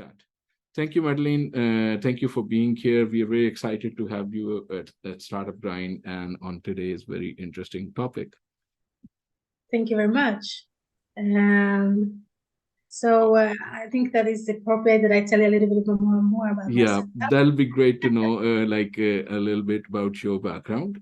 chat. Thank you, Madeleine. Thank you for being here. We are very excited to have you at Startup Grind and on today's very interesting topic. Thank you very much. I think that is appropriate that I tell you a little bit more about myself. That'll be great to know a little bit about your background.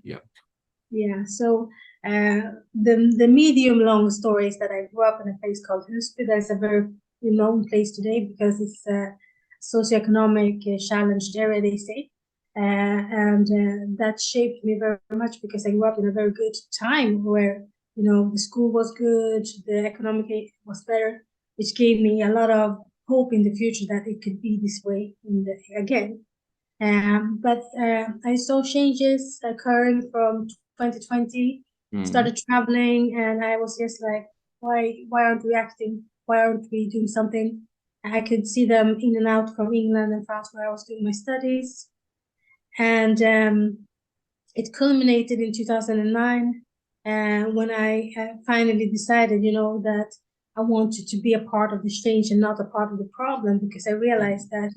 So the medium long story is that I grew up in a place called Husby. That's a very known place today because it's a socioeconomic challenged area, they say. That shaped me very much because I grew up in a very good time where, the school was good, the economic was better, which gave me a lot of hope in the future that it could be this way again. But I saw changes occurring from 2020, started traveling, and I was just like, why aren't we acting? Why aren't we doing something? I could see them in and out from England and France where I was doing my studies. And it culminated in 2009 when I finally decided, that I wanted to be a part of the change and not a part of the problem, because I realized that,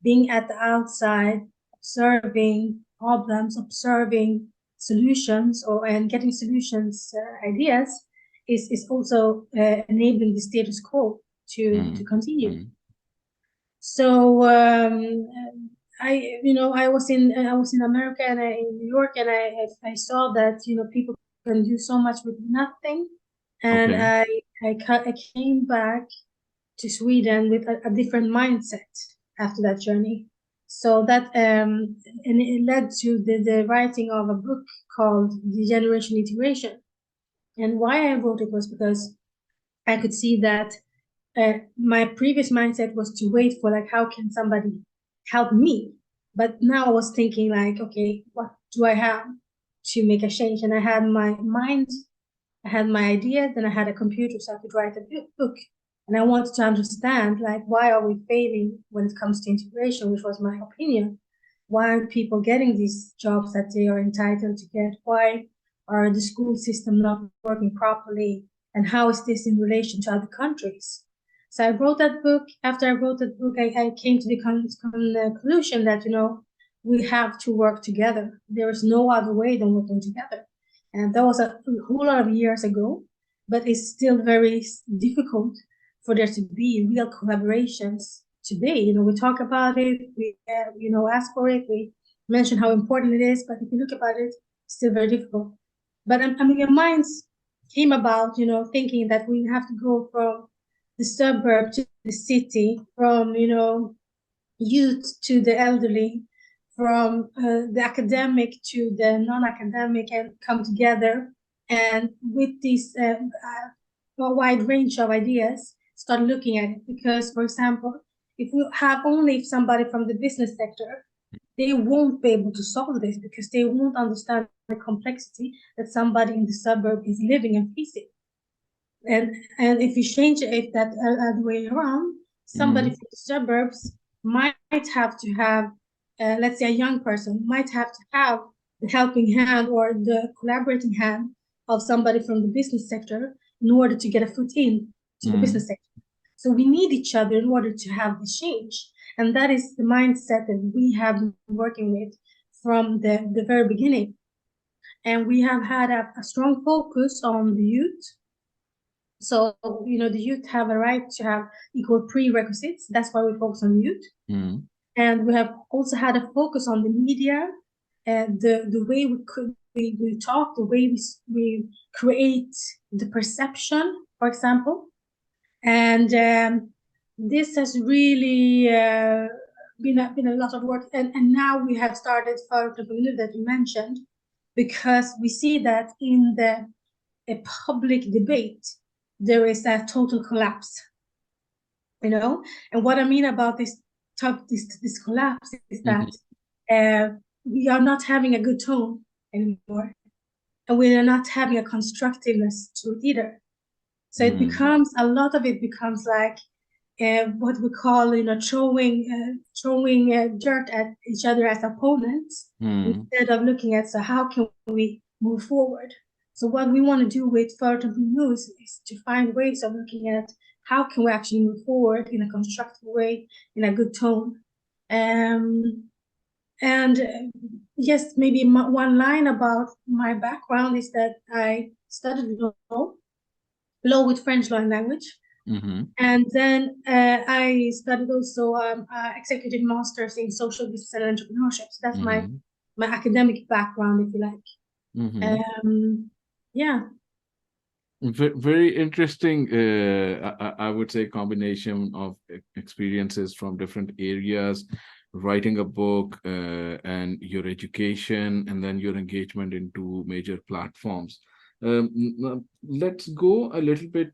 being at the outside, observing problems, observing solutions, and getting solutions, ideas, is also enabling the status quo to continue. So I was in America and in New York, and I saw that people can do so much with nothing, and I came back to Sweden with a different mindset after that journey. So that and it led to the writing of a book called The Generation Integration. And why I wrote it was because I could see that my previous mindset was to wait for how can somebody help me? But now I was thinking okay, what do I have to make a change? And I had my mind, I had my ideas, and I had a computer so I could write a book. And I wanted to understand why are we failing when it comes to integration, which was my opinion. Why aren't people getting these jobs that they are entitled to get? Why are the school system not working properly? And how is this in relation to other countries? So I wrote that book. After I wrote that book, I came to the conclusion that, we have to work together. There is no other way than working together. And that was a whole lot of years ago, but it's still very difficult for there to be real collaborations today. We talk about it, we, ask for it, we mention how important it is, but if you look about it, it's still very difficult. But your minds came about, thinking that we have to go from the suburb to the city, from, youth to the elderly, from the academic to the non-academic, and come together. And with this a wide range of ideas, start looking at it. Because, for example, if we have only somebody from the business sector, they won't be able to solve this because they won't understand the complexity that somebody in the suburb is living and facing. And if you change it that other way around, somebody from the suburbs might have to have, let's say a young person might have to have the helping hand or the collaborating hand of somebody from the business sector in order to get a foot in to the business sector. So we need each other in order to have the change. And that is the mindset that we have been working with from the very beginning. And we have had a strong focus on the youth. So, the youth have a right to have equal prerequisites. That's why we focus on youth. And we have also had a focus on the media and the way we talk, the way we create the perception, for example. And this has really been a lot of work. And now we have started Förorten.nu that you mentioned, because we see that in the public debate, there is a total collapse, and what I mean about this collapse is that we are not having a good tone anymore, and we are not having a constructiveness to it either. So it becomes, a lot of it becomes like what we call, throwing dirt at each other as opponents, instead of looking at, so how can we move forward? So what we want to do with Förorten.nu is to find ways of looking at how can we actually move forward in a constructive way, in a good tone. Yes, maybe one line about my background is that I studied law with French law and language. And then I studied also executive masters in social business and entrepreneurship. So that's my academic background, if you like. Yeah. Very interesting, I would say, combination of experiences from different areas, writing a book, and your education, and then your engagement into major platforms. Let's go a little bit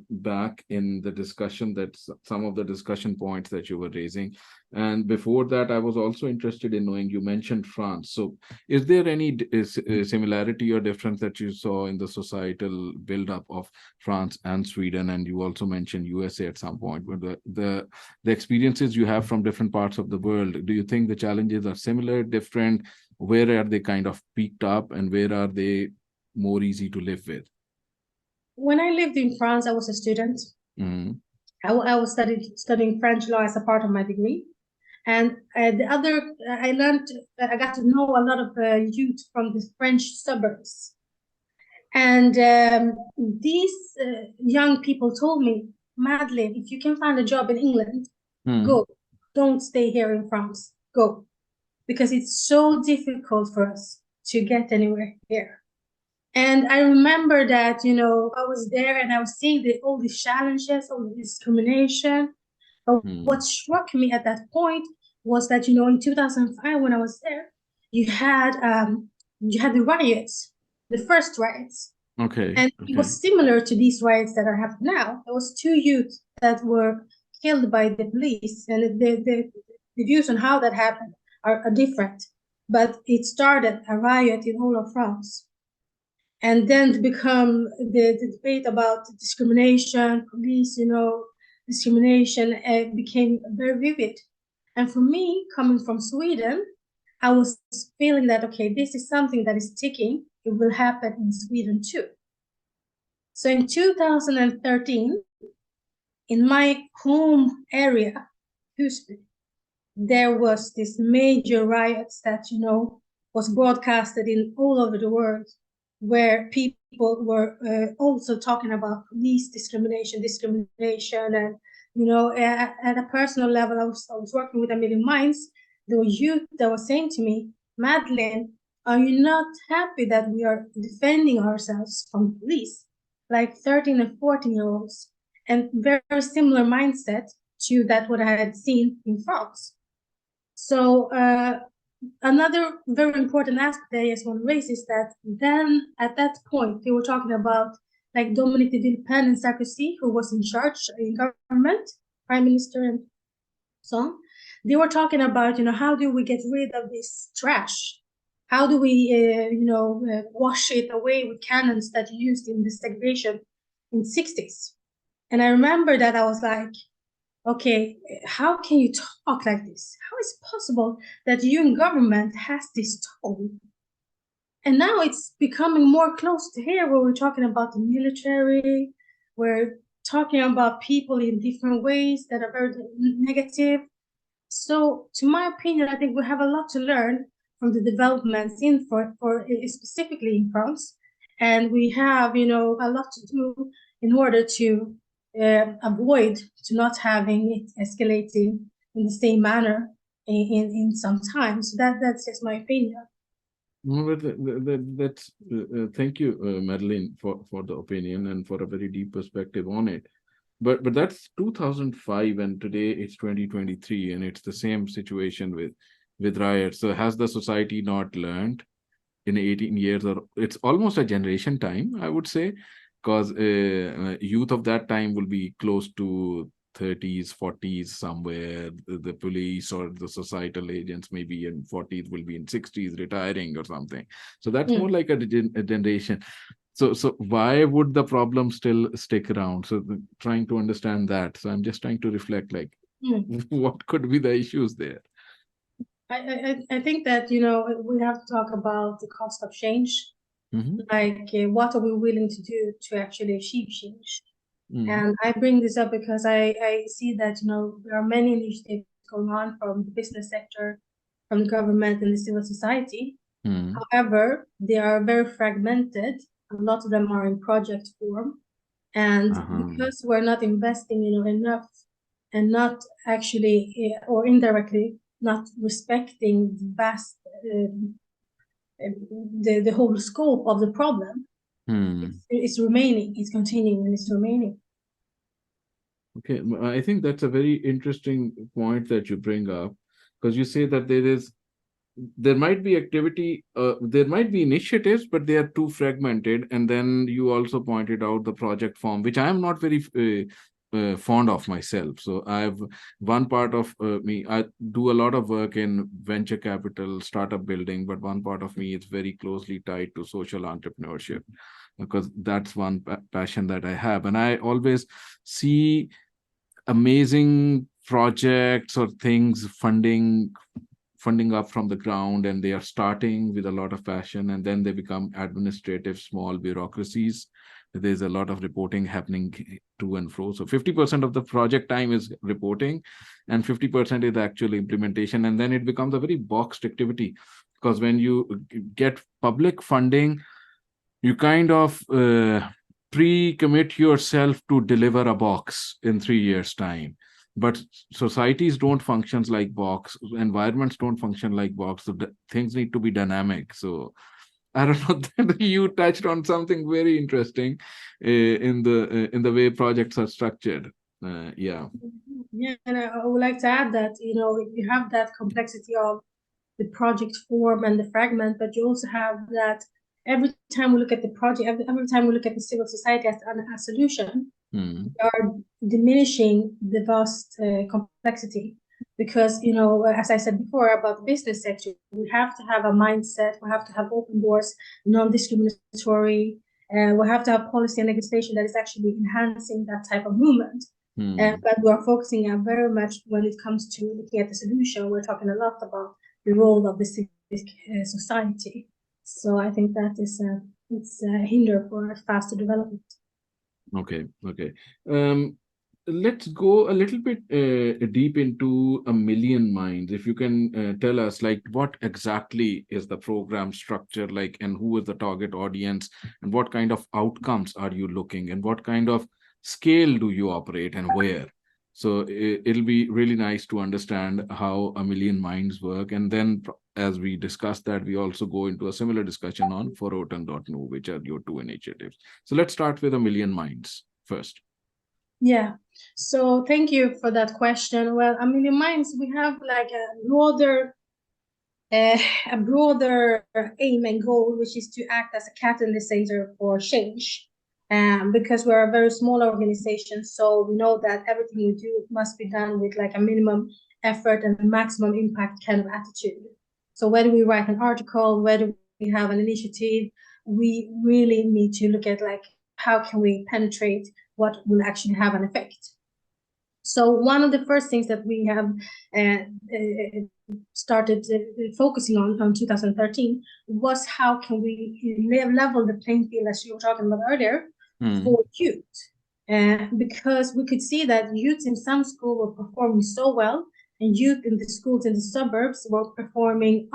back in the discussion, that some of the discussion points that you were raising. And before that, I was also interested in knowing, you mentioned France. So is there any similarity or difference that you saw in the societal buildup of France and Sweden? And you also mentioned USA at some point, but the experiences you have from different parts of the world, do you think the challenges are similar, different? Where are they kind of peaked up, and where are they more easy to live with? When I lived in France, I was a student. I was studying French law as a part of my degree. And I got to know a lot of youth from the French suburbs. And these young people told me, Madeleine, if you can find a job in England, go. Don't stay here in France. Go. Because it's so difficult for us to get anywhere here. And I remember that, I was there and I was seeing all these challenges, all the discrimination. But what struck me at that point was that, in 2005, when I was there, you had the riots, the first riots. And it was similar to these riots that are happening now. There was 2 youth that were killed by the police, and the views on how that happened are different. But it started a riot in all of France. And then to become the debate about discrimination, police, discrimination became very vivid. And for me, coming from Sweden, I was feeling that, okay, this is something that is ticking. It will happen in Sweden too. So in 2013, in my home area, Husby, there was this major riots that, was broadcasted in all over the world, where people were also talking about police discrimination, and, at a personal level, I was working with A Million Minds. There were youth that were saying to me, Madeleine, are you not happy that we are defending ourselves from police? Like 13 and 14-year-olds, and very similar mindset to that what I had seen in France. So another very important aspect that I just want to raise is that then at that point, they were talking about like Dominique de Villepin and Sarkozy, who was in charge in government, prime minister and so on. They were talking about, how do we get rid of this trash? How do we, wash it away with cannons that you used in the segregation in the 60s? And I remember that I was like, okay, how can you talk like this? How is it possible that you in government has this tone? And now it's becoming more close to here, where we're talking about the military, we're talking about people in different ways that are very negative. So to my opinion, I think we have a lot to learn from the developments for specifically in France. And we have, a lot to do in order to avoid to not having it escalating in the same manner in some time. So that's just my opinion. That's thank you, Madeleine, for the opinion and for a very deep perspective on it. But that's 2005, and today it's 2023, and it's the same situation with riots. So has the society not learned in 18 years, or it's almost a generation time, I would say, because youth of that time will be close to 30s, 40s somewhere. The police or the societal agents maybe in 40s will be in 60s retiring or something. So that's more like a generation. So why would the problem still stick around? So trying to understand that. So I'm just trying to reflect, like, what could be the issues there? I think that, we have to talk about the cost of change. Like, what are we willing to do to actually achieve change? And I bring this up because I see that, there are many initiatives going on from the business sector, from the government and the civil society. However, they are very fragmented. A lot of them are in project form. And because we're not investing, enough and not actually, or indirectly, not respecting the vast, the whole scope of the problem, it's remaining, it's continuing, and it's remaining. Okay, I think that's a very interesting point that you bring up, because you say that there might be activity, there might be initiatives, but they are too fragmented. And then you also pointed out the project form, which I am not very fond of myself. So one part of me, I do a lot of work in venture capital, startup building, but one part of me is very closely tied to social entrepreneurship, because that's one passion that I have. And I always see amazing projects or things funding up from the ground, and they are starting with a lot of passion, and then they become administrative small bureaucracies. There's a lot of reporting happening to and fro. So 50% of the project time is reporting and 50% is actual implementation. And then it becomes a very boxed activity, because when you get public funding, you kind of pre-commit yourself to deliver a box in 3 years' time. But societies don't function like box, environments don't function like box, so things need to be dynamic. So I don't know, you touched on something very interesting in the way projects are structured. Yeah, and I would like to add that, you have that complexity of the project form and the fragment, but you also have that every time we look at the project, every time we look at the civil society as a solution, we are diminishing the vast complexity. Because, as I said before about the business sector, we have to have a mindset, we have to have open doors, non-discriminatory, we have to have policy and legislation that is actually enhancing that type of movement. But we are focusing on very much when it comes to looking at the solution, we're talking a lot about the role of the civic society. So I think that is it's a hinder for a faster development. Okay. Let's go a little bit deep into A Million Minds. If you can tell us, like, what exactly is the program structure like, and who is the target audience, and what kind of outcomes are you looking, and what kind of scale do you operate, and where? So it'll be really nice to understand how A Million Minds work. And then as we discuss that, we also go into a similar discussion on Förorten.nu, which are your two initiatives. So let's start with A Million Minds first. Yeah, so thank you for that question. Well, A Million Minds, we have like a broader aim and goal, which is to act as a catalyst for change. Because we're a very small organization, so we know that everything we do must be done with like a minimum effort and a maximum impact kind of attitude. So whether we write an article, whether we have an initiative, we really need to look at like how can we penetrate what will actually have an effect. So one of the first things that we have started focusing on 2013 was how can we level the playing field, as you were talking about earlier, for youth. Because we could see that youth in some schools were performing so well, and youth in the schools in the suburbs were underperforming.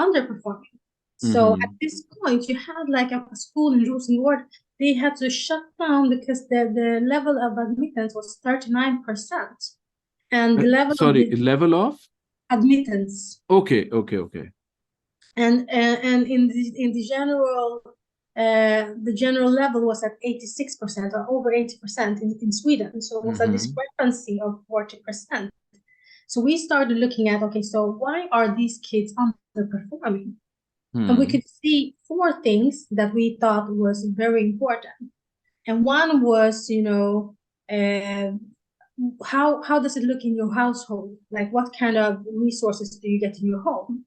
So at this point, you had like a school in Rosengård, they had to shut down because the level of admittance was 39%. And the level level of admittance. Okay. And in the general level was at 86% or over 80% in Sweden. So it was a discrepancy of 40%. So we started looking at, okay, so why are these kids underperforming? And we could see 4 things that we thought was very important. And one was, how does it look in your household? Like, what kind of resources do you get in your home?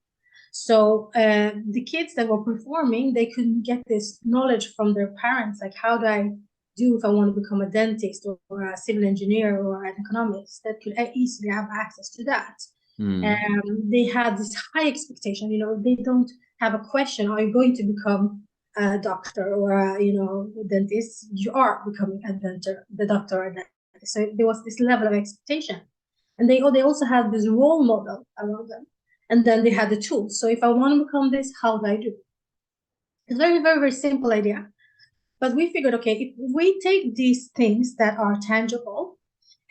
So the kids that were performing, they couldn't get this knowledge from their parents. Like, how do I do if I want to become a dentist or a civil engineer or an economist? That could easily have access to that. They had this high expectation. They don't have a question, are you going to become a doctor or a dentist? You are becoming the doctor or So there was this level of expectation. And they also had this role model around them. And then they had the tools. So if I want to become this, how do I do? It's very, very, very simple idea. But we figured, okay, if we take these things that are tangible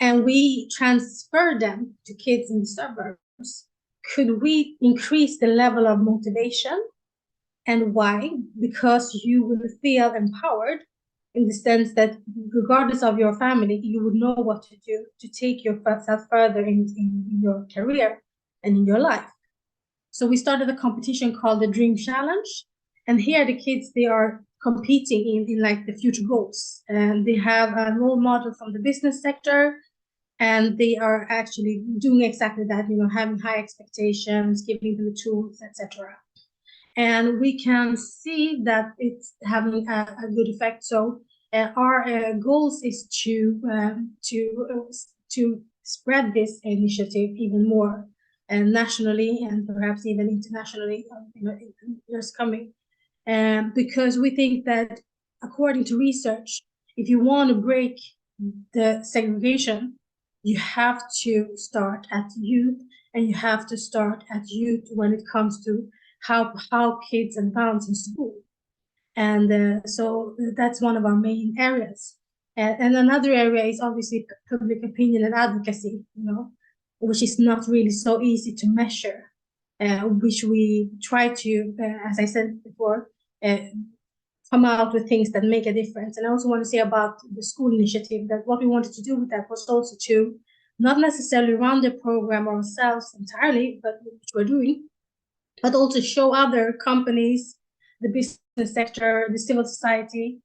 and we transfer them to kids in the suburbs, could we increase the level of motivation? And why? Because you will feel empowered in the sense that regardless of your family, you would know what to do to take yourself further in your career and in your life. So we started a competition called the Dream Challenge. And here the kids, they are competing in like the future goals. And they have a role model from the business sector. And they are actually doing exactly that, having high expectations, giving them the tools, etc. And we can see that it's having a good effect. So our goals is to spread this initiative even more, and nationally and perhaps even internationally, in years coming. Because we think that according to research, if you want to break the segregation, you have to start at youth, and you have to start at youth when it comes to how kids advance in school. And so that's one of our main areas. And another area is obviously public opinion and advocacy, which is not really so easy to measure, which we try to, as I said before, come out with things that make a difference. And I also want to say about the school initiative that what we wanted to do with that was also to not necessarily run the program ourselves entirely, but which we're doing, but also show other companies, the business sector, the civil society,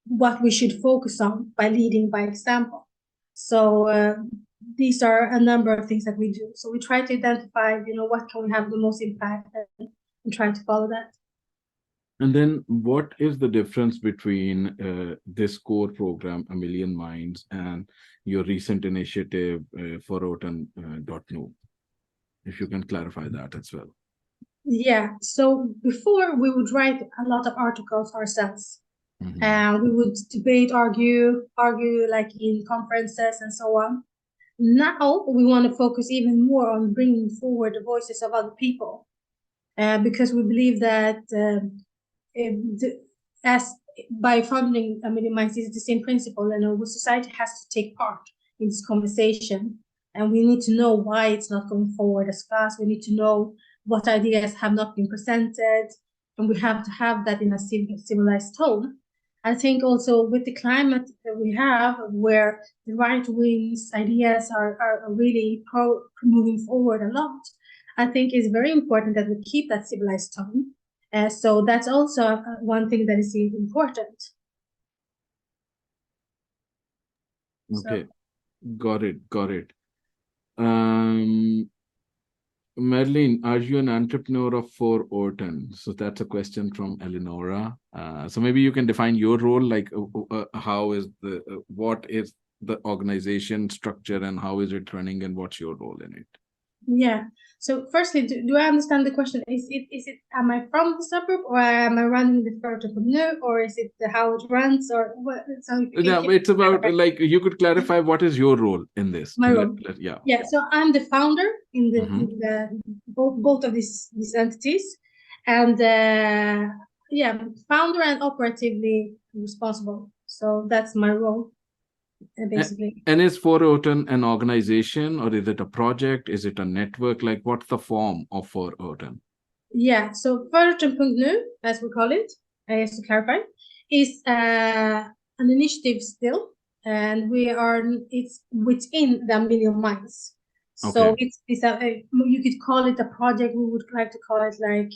what we should focus on by leading by example. So these are a number of things that we do. So we try to identify, what can we have the most impact, and try to follow that. And then what is the difference between this core program, A Million Minds, and your recent initiative, Förorten.nu? If you can clarify that as well. Yeah, so before we would write a lot of articles ourselves. We would debate, argue like in conferences and so on. Now we want to focus even more on bringing forward the voices of other people, because we believe that as by funding A Million Minds, is the same principle, and society has to take part in this conversation, and we need to know why it's not going forward as fast. We need to know what ideas have not been presented, and we have to have that in a civilized tone. I think also with the climate that we have, where the right wing's ideas are really moving forward a lot, I think it's very important that we keep that civilized tone. So that's also one thing that is important. Okay, so. Got it. Madeleine, are you an entrepreneur of Förorten? So that's a question from Eleonora. So maybe you can define your role, like what is the organization structure and how is it running and what's your role in it? Yeah. So firstly, do I understand the question? Is it am I from the suburb, or am I running the Förorten.nu, or is it how it runs, or what? So it's about like you could clarify what is your role in this. My role. Yeah. So I'm the founder in the both of these entities, and founder and operatively responsible. So that's my role. Basically. And is Förorten an organization, or is it a project? Is it a network? Like, what's the form of Förorten? Yeah, so Förorten.nu, as we call it, just to clarify, is an initiative still, and it's within the Million Minds. So okay. it's you could call it a project. We would like to call it like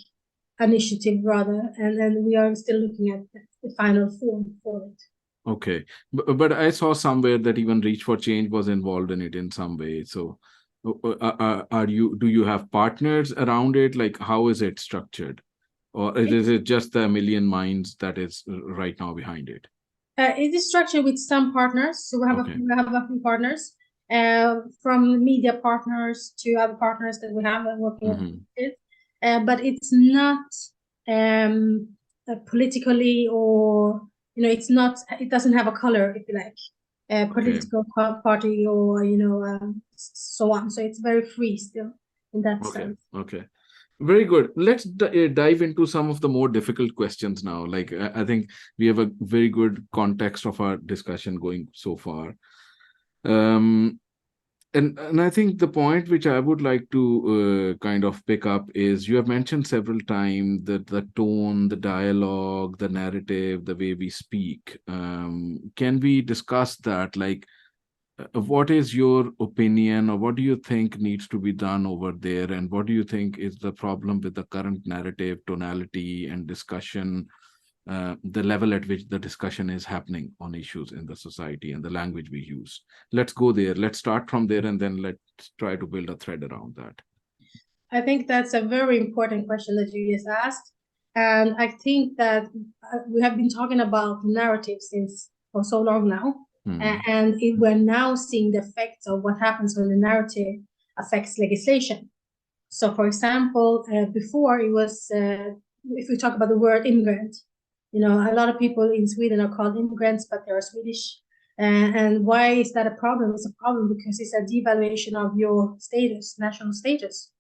initiative rather, and then we are still looking at the final form for it. Okay, but I saw somewhere that even Reach for Change was involved in it in some way. So, do you have partners around it? Like, how is it structured, or is it just the Million Minds that is right now behind it? It is structured with some partners. So we have a few partners, from media partners to other partners that we have working with. But it's not politically, or it doesn't have a color, if you like. political party or, so on. So it's very free still in that sense. Okay. Very good. Let's dive into some of the more difficult questions now. Like, I think we have a very good context of our discussion going so far. And I think the point which I would like to kind of pick up is you have mentioned several times that the tone, the dialogue, the narrative, the way we speak. Can we discuss that? Like, what is your opinion, or what do you think needs to be done over there? And what do you think is the problem with the current narrative, tonality, and discussion, the level at which the discussion is happening on issues in the society and the language we use? Let's go there. Let's start from there, and then let's try to build a thread around that. I think that's a very important question that you just asked. And I think that we have been talking about narrative for so long now. And we're now seeing the effects of what happens when the narrative affects legislation. So, for example, before it was, if we talk about the word immigrant, a lot of people in Sweden are called immigrants, but they're Swedish. And why is that a problem? It's a problem because it's a devaluation of your status, national status.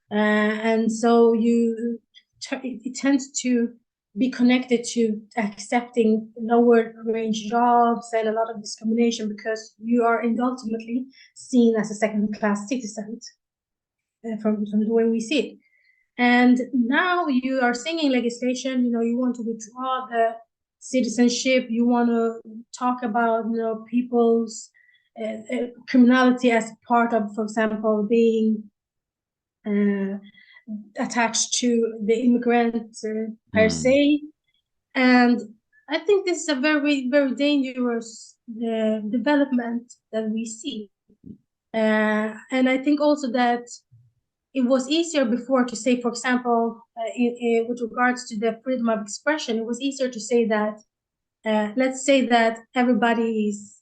And so it tends to be connected to accepting lower range jobs and a lot of discrimination because you are ultimately seen as a second-class citizen from the way we see it. And now you are seeing legislation, you want to withdraw the citizenship, you want to talk about, people's criminality as part of, for example, being attached to the immigrant per se. And I think this is a very, very dangerous development that we see. And I think also that it was easier before to say, for example, with regards to the freedom of expression, it was easier to say that, let's say that everybody is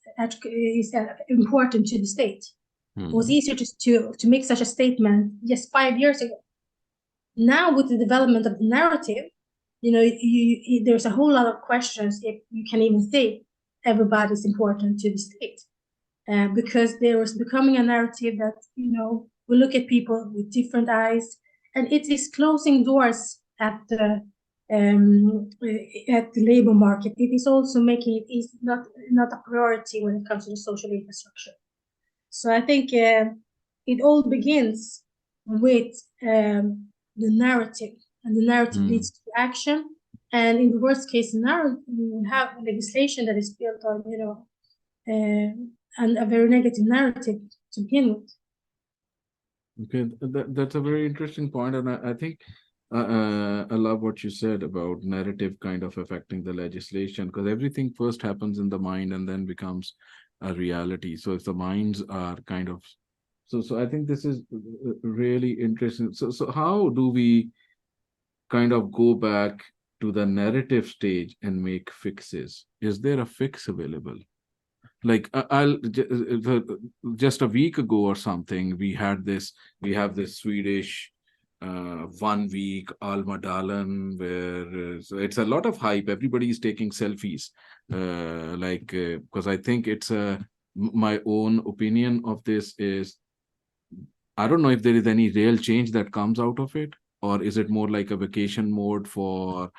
important to the state. It was easier to make such a statement just 5 years ago. Now, with the development of the narrative, there's a whole lot of questions if you can even say everybody's important to the state, because there is becoming a narrative that, we look at people with different eyes, and it is closing doors at the labor market. It is also making it not a priority when it comes to the social infrastructure. So I think it all begins with the narrative, and the narrative leads to action. And in the worst case scenario, we have legislation that is built on, and a very negative narrative to begin with. Okay, that's a very interesting point, and I think I love what you said about narrative kind of affecting the legislation, because everything first happens in the mind and then becomes a reality. So if the minds are kind of, so I think this is really interesting. So how do we kind of go back to the narrative stage and make fixes? Is there a fix available? Like just a week ago or something, we have this Swedish 1 week Almedalen, where so it's a lot of hype. Everybody is taking selfies, because I think it's my own opinion of this is, I don't know if there is any real change that comes out of it, or is it more like a vacation mode for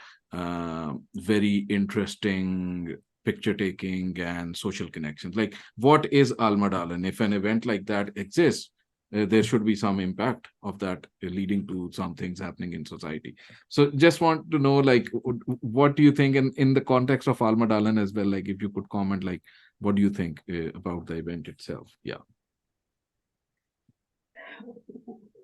very interesting picture taking and social connections? Like, what is Almedalen? If an event like that exists, there should be some impact of that leading to some things happening in society. So just want to know, like, what do you think in the context of Almedalen as well? Like, if you could comment, like, what do you think about the event itself? Yeah.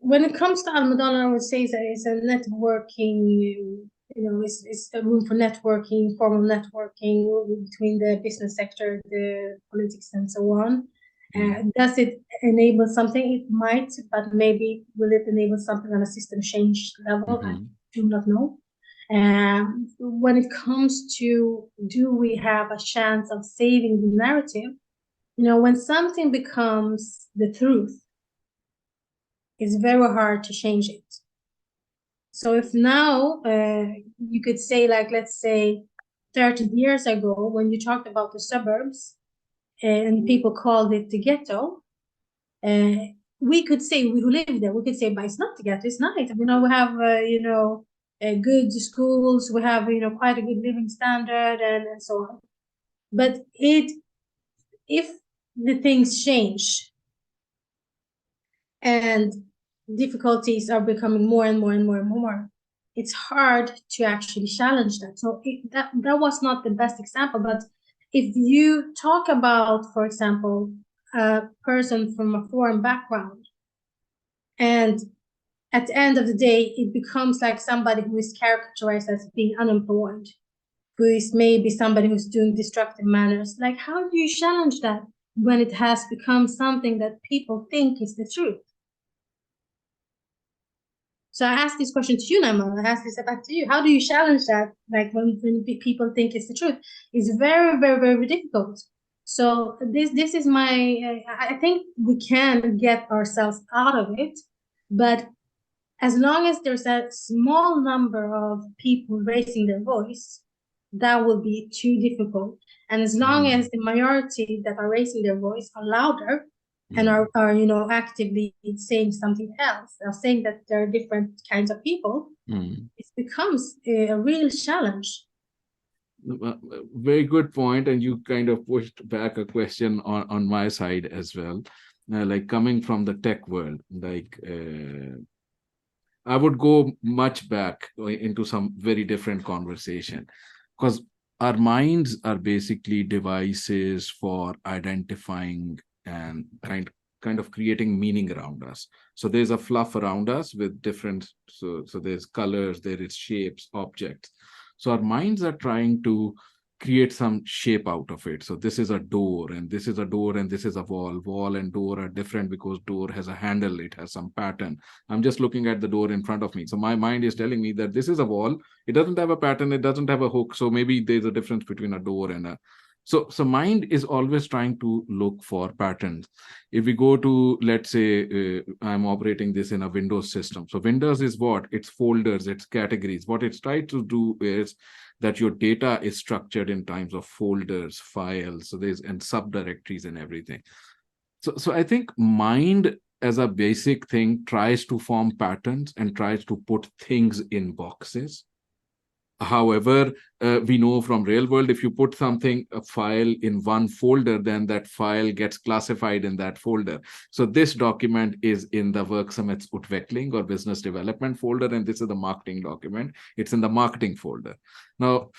When it comes to Almedalen, I would say that it's a networking, it's a room for networking, formal networking between the business sector, the politics, and so on. Does it enable something? It might, but maybe will it enable something on a system change level? I do not know. When it comes to, do we have a chance of saving the narrative? When something becomes the truth, it's very hard to change it. So if now you could say, like, let's say 30 years ago, when you talked about the suburbs, and people called it the ghetto. We could say, we who live there, we could say, but it's not the ghetto, it's nice. We have, good schools, we have, quite a good living standard and so on. But if the things change and difficulties are becoming more and more and more and more, it's hard to actually challenge that. So that was not the best example, but if you talk about, for example, a person from a foreign background, and at the end of the day, it becomes like somebody who is characterized as being unemployed, who is maybe somebody who's doing destructive manners. Like, how do you challenge that when it has become something that people think is the truth? So I asked this question to you, Naima. I asked this back to you. How do you challenge that? Like when people think it's the truth, it's very, very, very difficult. So this is my. I think we can get ourselves out of it, but as long as there's a small number of people raising their voice, that will be too difficult. And as long as the majority that are raising their voice are louder and are actively saying something else, are saying that there are different kinds of people, it becomes a real challenge. Very good point, and you kind of pushed back a question on my side as well. Like coming from the tech world, like I would go much back into some very different conversation, because our minds are basically devices for identifying and kind of creating meaning around us. So there's a fluff around us with different, so there's colors, there is shapes, objects. So our minds are trying to create some shape out of it. So this is a door, and this is a door, and this is a wall. Wall and door are different because door has a handle, it has some pattern. I'm just looking at the door in front of me. So my mind is telling me that this is a wall. It doesn't have a pattern, it doesn't have a hook. So maybe there's a difference between a door and a... So mind is always trying to look for patterns. If we go to, let's say, I'm operating this in a Windows system. So Windows is what? It's folders, it's categories. What it's trying to do is that your data is structured in terms of folders, files, so there's and subdirectories and everything. So I think mind as a basic thing tries to form patterns and tries to put things in boxes. However, we know from real world, if you put something, a file in one folder, then that file gets classified in that folder. So this document is in the Verksamhetsutveckling or business development folder, and this is the marketing document. It's in the marketing folder. Now,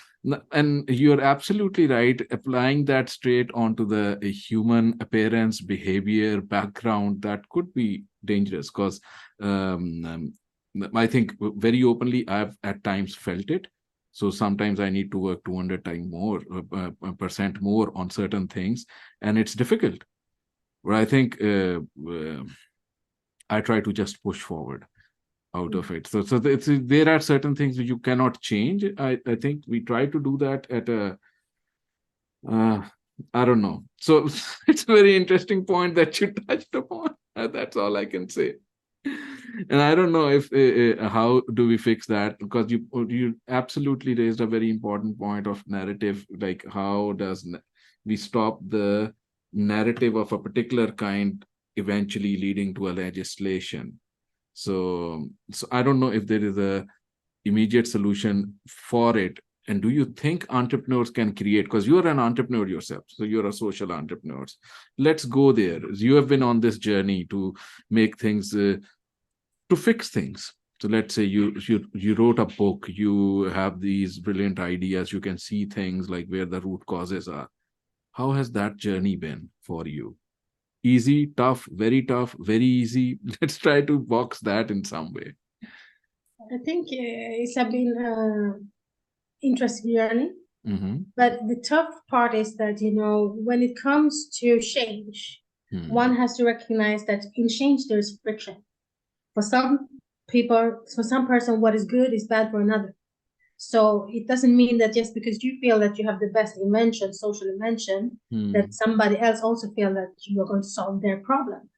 and you're absolutely right, applying that straight onto the human appearance, behavior, background, that could be dangerous, because I think very openly, I've at times felt it. So sometimes I need to work 200 times more, percent more on certain things, and it's difficult. But I think I try to just push forward out of it. So there are certain things that you cannot change. I think we try to do that at a, I don't know. So it's a very interesting point that you touched upon. That's all I can say. And I don't know if how do we fix that, because you absolutely raised a very important point of narrative, like how does we stop the narrative of a particular kind eventually leading to a legislation. So I don't know if there is a immediate solution for it. And do you think entrepreneurs can create, because you're an entrepreneur yourself, so you're a social entrepreneur. Let's go there. You have been on this journey to make things, to fix things. So let's say you wrote a book, you have these brilliant ideas, you can see things like where the root causes are. How has that journey been for you? Easy, tough, very very easy? Let's try to box that in some way. I think it's been interesting journey. But the tough part is that, when it comes to change, one has to recognize that in change there's friction. For some people, for some person, what is good is bad for another. So it doesn't mean that just because you feel that you have the best invention, social invention, that somebody else also feel that you are going to solve their problem.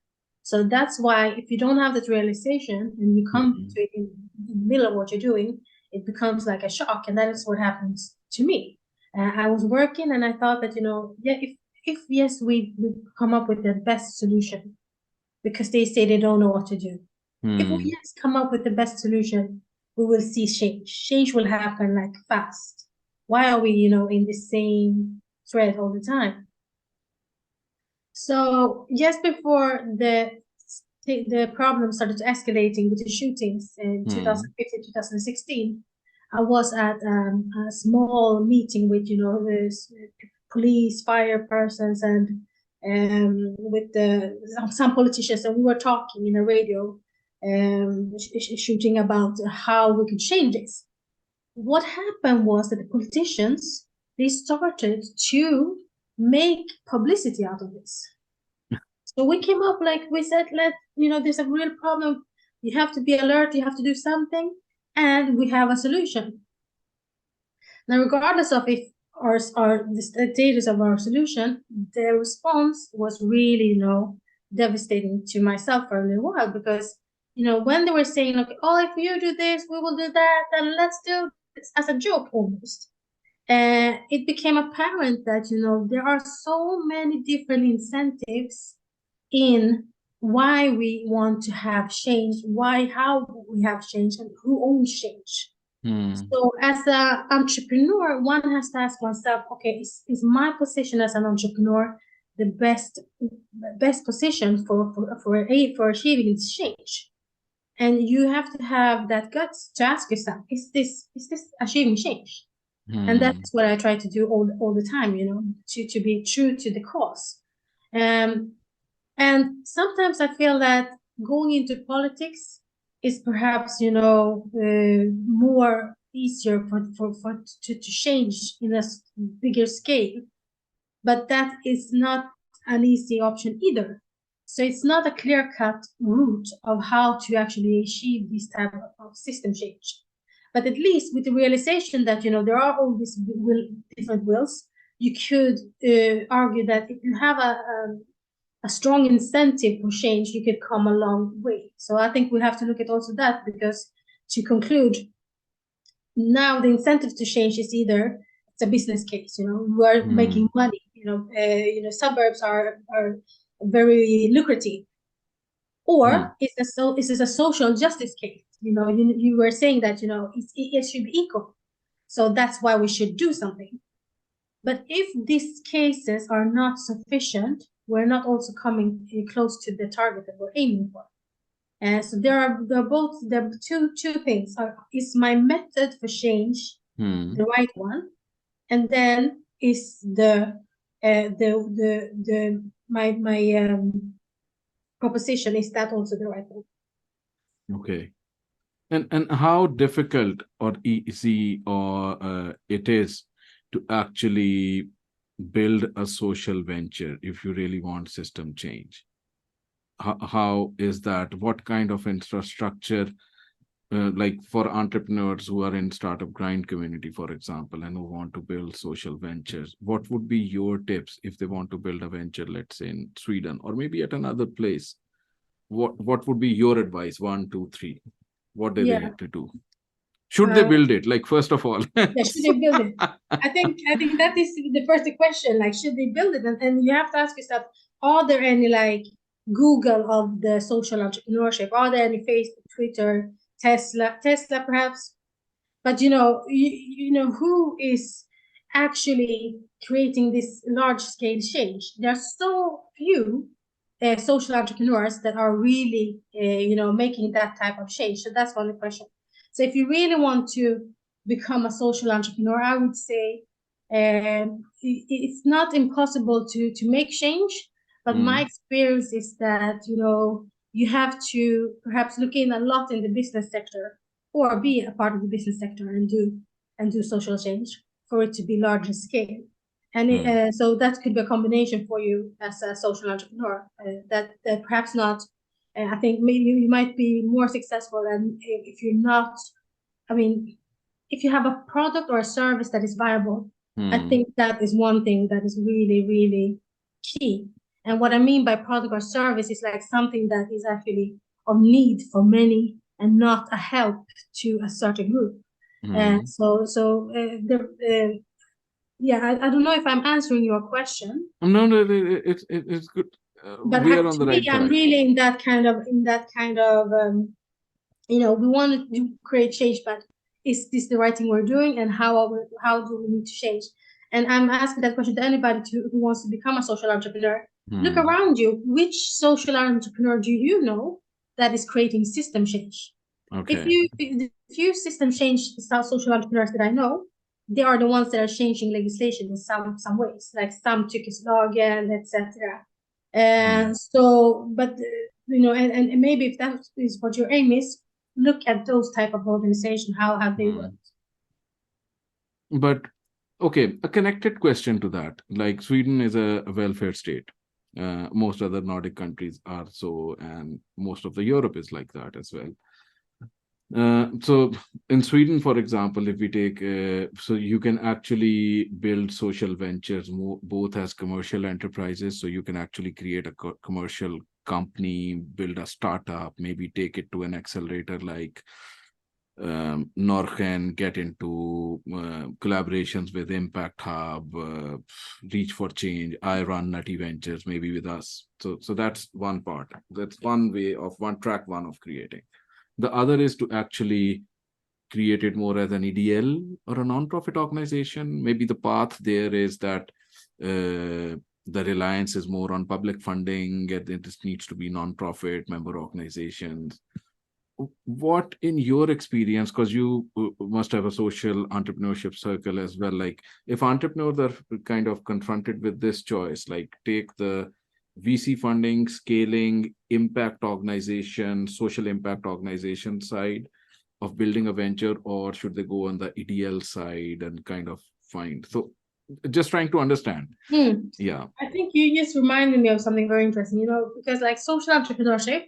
So that's why if you don't have that realization and you come to it in the middle of what you're doing, it becomes like a shock. And that is what happens to me. I was working and I thought that, if yes, we come up with the best solution, because they say they don't know what to do. If we just come up with the best solution, we will see change. Change will happen like fast. Why are we, in the same thread all the time? So just before the problem started escalating with the shootings in 2015, 2016, I was at a small meeting with, police, fire persons, and with some politicians, and we were talking in a radio, shooting about how we could change this. What happened was that the politicians, they started to make publicity out of this. So we came up, we said, there's a real problem. You have to be alert. You have to do something, and we have a solution. Now, regardless of if the status of our solution, the response was really, devastating to myself for a little while, because, when they were saying, if you do this, we will do that, and let's do this as a joke almost. It became apparent that, there are so many different incentives in why we want to have change, how we have change, and who owns change. So as an entrepreneur, one has to ask oneself, okay, is my position as an entrepreneur the best position for achieving this change? And you have to have that guts to ask yourself, is this achieving change? And that's what I try to do all the time, to be true to the cause. And sometimes I feel that going into politics is perhaps, more easier to change in a bigger scale. But that is not an easy option either. So it's not a clear-cut route of how to actually achieve this type of system change. But at least with the realization that, there are all these different wills, you could argue that if you have a strong incentive for change, you could come a long way. So I think we have to look at also that, because to conclude, now the incentive to change is either it's a business case, we're making money, suburbs are very lucrative, or is this a social justice case? You were saying that, it should be equal. So that's why we should do something. But if these cases are not sufficient, we're not also coming close to the target that we're aiming for. So there are two things. Is my method for change the right one? And then is my proposition, is that also the right one? Okay. And how difficult or easy or it is to actually build a social venture if you really want system change? How is that? What kind of infrastructure, like for entrepreneurs who are in startup grind community, for example, and who want to build social ventures, what would be your tips if they want to build a venture, let's say in Sweden or maybe at another place? What would be your advice? 1, 2, 3. What do they need to do? Should they build it? Like, first of all. Should they build it? I think that is the first question. Like, should they build it? And you have to ask yourself, are there any Google of the social entrepreneurship? Are there any Facebook, Twitter, Tesla perhaps? But who is actually creating this large scale change? There are so few social entrepreneurs that are really making that type of change. So that's one question. So if you really want to become a social entrepreneur, I would say it's not impossible to make change, but my experience is that you have to perhaps look in a lot in the business sector, or be a part of the business sector and do social change for it to be larger scale. And so that could be a combination for you as a social entrepreneur. That perhaps not. I think maybe you might be more successful than if you're not. I mean, if you have a product or a service that is viable, I think that is one thing that is really, really key. And what I mean by product or service is like something that is actually of need for many and not a help to a certain group. yeah, I don't know if I'm answering your question. No, it's good. But We are on to the me, right I'm track. really in that kind of we want to create change, but is this the right thing we're doing, and how do we need to change? And I'm asking that question to anybody who wants to become a social entrepreneur. Look around you. Which social entrepreneur do you know that is creating system change? If Okay. the few system change social entrepreneurs that I know, they are the ones that are changing legislation in some ways, like samtyckeslagen, etc. And so, but and maybe if that is what your aim is, look at those type of organization. How have they worked? But okay, a connected question to that. Like Sweden is a welfare state. Most other Nordic countries are so, and most of the Europe is like that as well. So in Sweden, for example, if we take, so you can actually build social ventures both as commercial enterprises. So you can actually create a commercial company, build a startup, maybe take it to an accelerator like Norgen, get into collaborations with Impact Hub, Reach for Change. I run Nutty Ventures, maybe with us. So that's one part. That's one way of one of creating. The other is to actually create it more as an EDL or a non-profit organization. Maybe the path there is that the reliance is more on public funding, and it needs to be non-profit member organizations. What in your experience, because you must have a social entrepreneurship circle as well, like if entrepreneurs are kind of confronted with this choice, like take the VC funding, scaling, impact organization, social impact organization side of building a venture, or should they go on the EDL side and kind of find? So just trying to understand. Yeah. I think you just reminded me of something very interesting, because like social entrepreneurship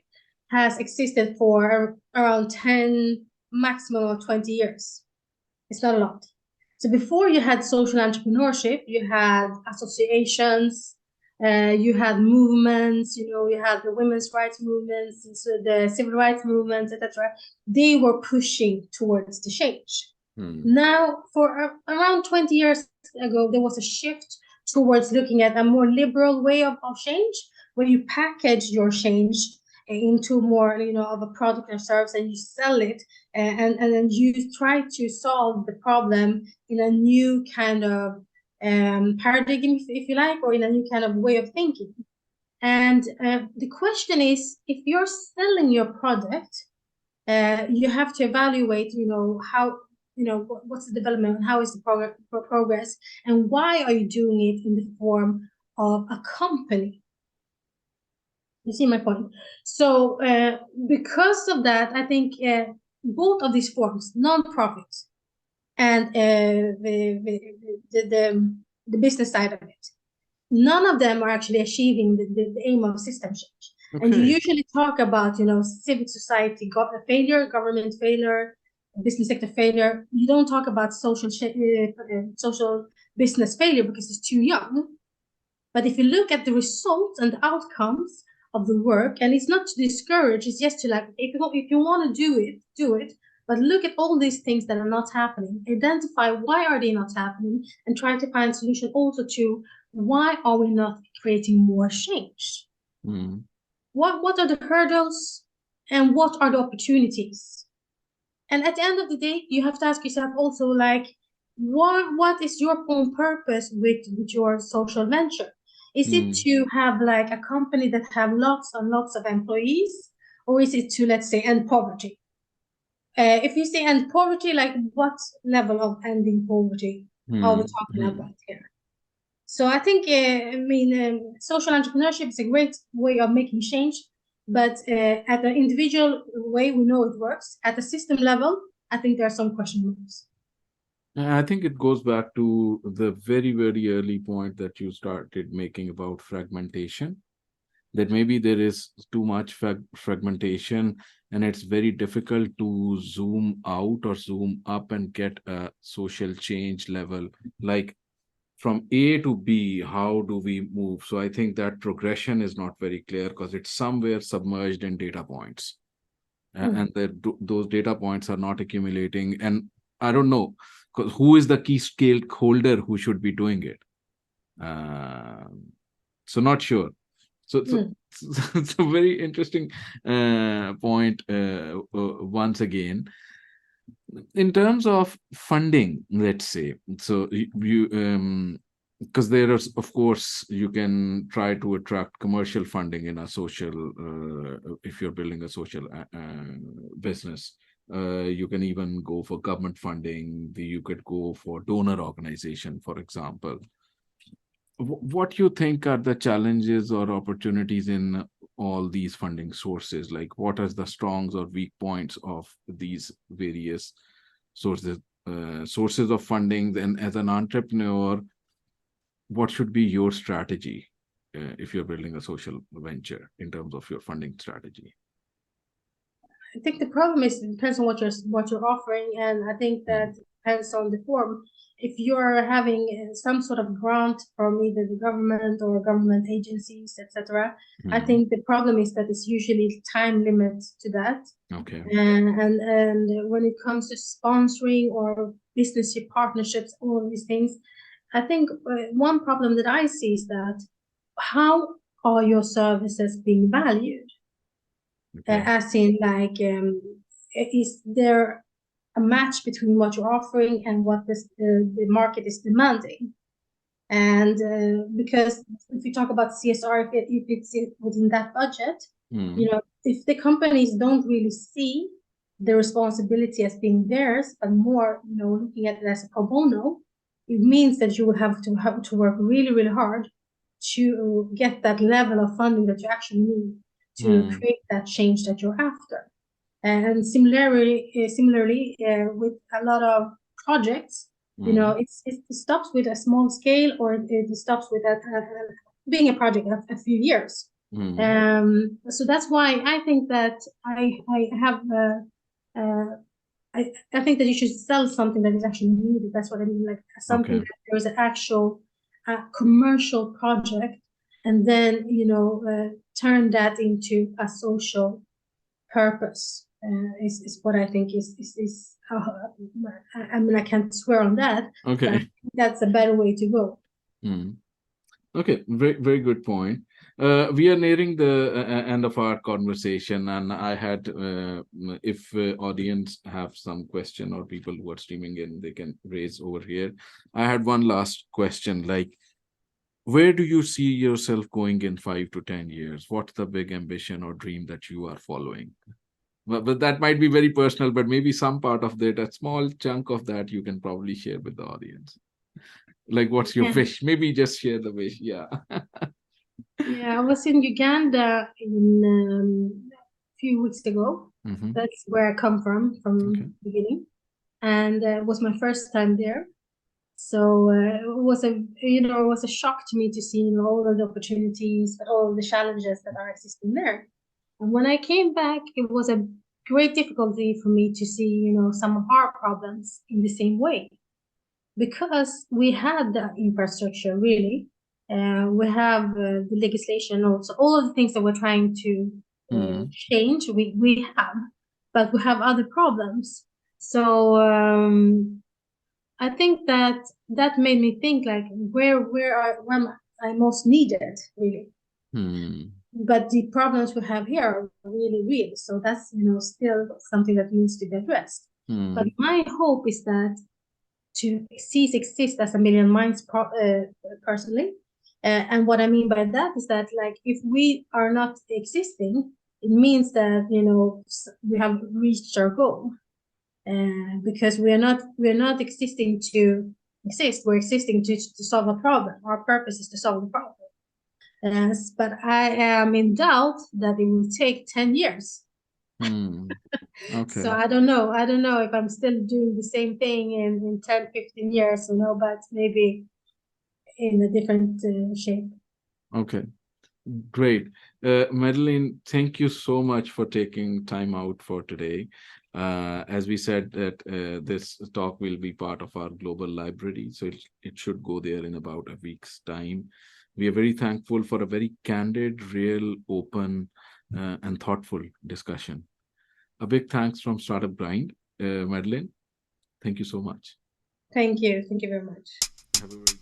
has existed for around 10, maximum of 20 years. It's not a lot. So before you had social entrepreneurship, you had associations, you had movements, you had the women's rights movements, so the civil rights movements, etc. They were pushing towards the change. Now, for around 20 years ago, there was a shift towards looking at a more liberal way of change, where you package your change into more, of a product or service, and you sell it, and then you try to solve the problem in a new kind of paradigm, if you like, or in a new kind of way of thinking. And the question is, if you're selling your product, you have to evaluate, how, what's the development, and how is the progress, and why are you doing it in the form of a company? You see my point? So because of that, I think both of these forms, non-profit and the business side of it, none of them are actually achieving the aim of system change. Okay. And you usually talk about, civic society failure, government failure, business sector failure. You don't talk about social business failure because it's too young. But if you look at the results and the outcomes of the work, and it's not to discourage, it's just to like, if you want to do it. But look at all these things that are not happening. Identify why are they not happening, and try to find solution also to why are we not creating more change? What are the hurdles, and what are the opportunities? And at the end of the day, you have to ask yourself also, like, what is your own purpose with your social venture? Is it to have like a company that have lots and lots of employees, or is it to, let's say, end poverty? If you say end poverty, like what level of ending poverty are we talking about here? So I think, social entrepreneurship is a great way of making change, but at an individual way, we know it works. At the system level, I think there are some question marks. I think it goes back to the very, very early point that you started making about fragmentation, that maybe there is too much fragmentation, and it's very difficult to zoom out or zoom up and get a social change level. Like from A to B, how do we move? So I think that progression is not very clear because it's somewhere submerged in data points. And those data points are not accumulating. And I don't know, because who is the key stakeholder who should be doing it? So not sure. So it's a very interesting point once again. In terms of funding, let's say, so you because there is, of course, you can try to attract commercial funding in a social, if you're building a social business. You can even go for government funding. You could go for donor organization, for example. What you think are the challenges or opportunities in all these funding sources? Like, what are the strongs or weak points of these various sources of funding? And as an entrepreneur, what should be your strategy if you're building a social venture in terms of your funding strategy? I think the problem is it depends on what you're offering, and I think that depends on the form. If you're having some sort of grant from either the government or government agencies, etc., I think the problem is that it's usually time limit to that. Okay. And when it comes to sponsoring or business partnerships, all of these things, I think one problem that I see is that how are your services being valued? Okay. As in, like, is there a match between what you're offering and what the market is demanding? And because if you talk about CSR, if it's within that budget, if the companies don't really see the responsibility as being theirs, but more, looking at it as a pro bono, it means that you will have to work really, really hard to get that level of funding that you actually need to create that change that you're after. And similarly, with a lot of projects, it stops with a small scale, or it stops with being a project a few years. So that's why I think that I think that you should sell something that is actually needed. That's what I mean, like something that there is an actual commercial project, and then turn that into a social purpose. Is what I think is how, I mean, I can't swear on that. Okay, but I think that's a better way to go. Okay, very, very good point. We are nearing the end of our conversation, and I had, if audience have some question or people who are streaming in, they can raise over here. I had one last question, like, where do you see yourself going in 5 to 10 years? What's the big ambition or dream that you are following? But that might be very personal, but maybe some part of that, a small chunk of that, you can probably share with the audience. Like, what's your wish? Maybe just share the wish. Yeah. Yeah, I was in Uganda in a few weeks ago. That's where I come from the beginning, and it was my first time there. So it was a shock to me to see all of the opportunities, but all of the challenges that are existing there. And when I came back, it was a great difficulty for me to see some of our problems in the same way, because we had the infrastructure really. We have the legislation, also all of the things that we're trying to change. We have, but we have other problems. So I think that made me think, like, where am I most needed, really. But the problems we have here are really real. So that's still something that needs to be addressed. But my hope is that to cease exist as a million minds personally. And what I mean by that is that, like, if we are not existing, it means that we have reached our goal. Because we're not existing to exist. We're existing to solve a problem. Our purpose is to solve the problem. But I am in doubt that it will take 10 years. Okay. So I don't know if I'm still doing the same thing in 10, 15 years, but maybe in a different shape. Okay. Great. Madeleine, thank you so much for taking time out for today. As we said, that this talk will be part of our global library, so it should go there in about a week's time. We are very thankful for a very candid, real, open, and thoughtful discussion. A big thanks from Startup Grind. Madeleine, thank you so much. Thank you. Thank you very much. Have a very